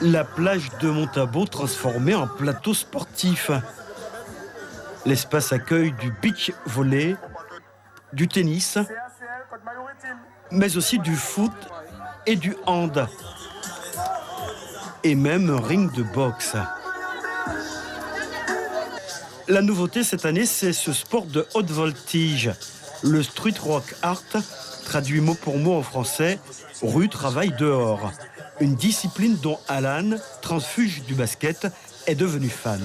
La plage de Montabo transformée en plateau sportif. L'espace accueille du beach volley, du tennis, mais aussi du foot et du hand. Et même un ring de boxe. La nouveauté cette année, c'est ce sport de haute voltige, le street rock art, traduit mot pour mot en français, rue travail dehors. Une discipline dont Alan, transfuge du basket, est devenu fan.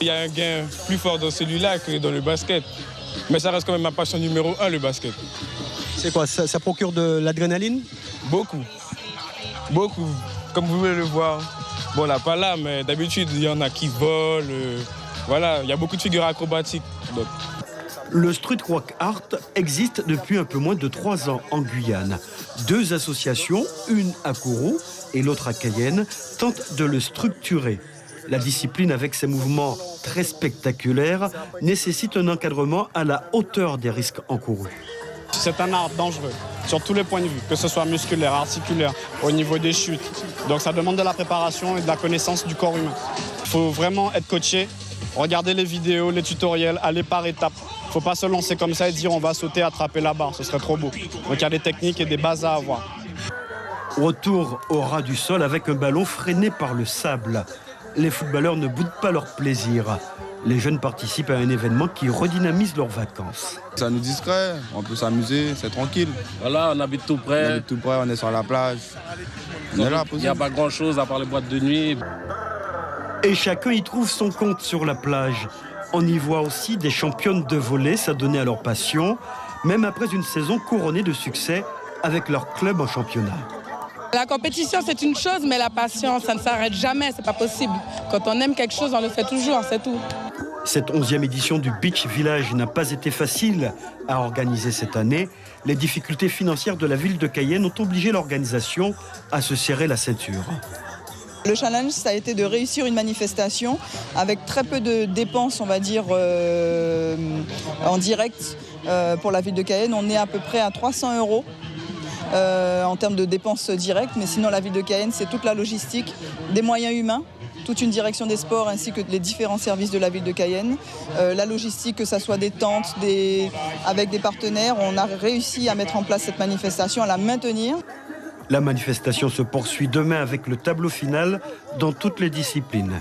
Il y a un gain plus fort dans celui-là que dans le basket. Mais ça reste quand même ma passion numéro 1, le basket. C'est quoi, ça procure de l'adrénaline? Beaucoup. Beaucoup. Comme vous pouvez le voir. Bon, là, pas là, mais d'habitude, il y en a qui volent. Voilà, il y a beaucoup de figures acrobatiques. Donc. Le street rock art existe depuis un peu moins de 3 ans en Guyane. 2 associations, une à Kourou et l'autre à Cayenne, tentent de le structurer. La discipline, avec ses mouvements très spectaculaires, nécessite un encadrement à la hauteur des risques encourus. C'est un art dangereux, sur tous les points de vue, que ce soit musculaire, articulaire, au niveau des chutes. Donc ça demande de la préparation et de la connaissance du corps humain. Il faut vraiment être coaché, regarder les vidéos, les tutoriels, aller par étapes. Il ne faut pas se lancer comme ça et dire on va sauter, attraper la barre, ce serait trop beau. Donc il y a des techniques et des bases à avoir. Retour au ras du sol avec un ballon freiné par le sable. Les footballeurs ne boudent pas leur plaisir. Les jeunes participent à un événement qui redynamise leurs vacances. Ça nous distrait, on peut s'amuser, c'est tranquille. Voilà, on habite tout près. On habite tout près, on est sur la plage. On est là, il n'y a pas grand-chose à part les boîtes de nuit. Et chacun y trouve son compte sur la plage. On y voit aussi des championnes de volley s'adonner à leur passion, même après une saison couronnée de succès avec leur club en championnat. La compétition, c'est une chose, mais la passion, ça ne s'arrête jamais, c'est pas possible. Quand on aime quelque chose, on le fait toujours, c'est tout. Cette 11e édition du Beach Village n'a pas été facile à organiser cette année. Les difficultés financières de la ville de Cayenne ont obligé l'organisation à se serrer la ceinture. Le challenge, ça a été de réussir une manifestation avec très peu de dépenses, on va dire, en direct pour la ville de Cayenne. On est à peu près à 300 € en termes de dépenses directes, mais sinon la ville de Cayenne, c'est toute la logistique, des moyens humains, toute une direction des sports ainsi que les différents services de la ville de Cayenne. La logistique, que ce soit des tentes, avec des partenaires, on a réussi à mettre en place cette manifestation, à la maintenir. La manifestation se poursuit demain avec le tableau final dans toutes les disciplines.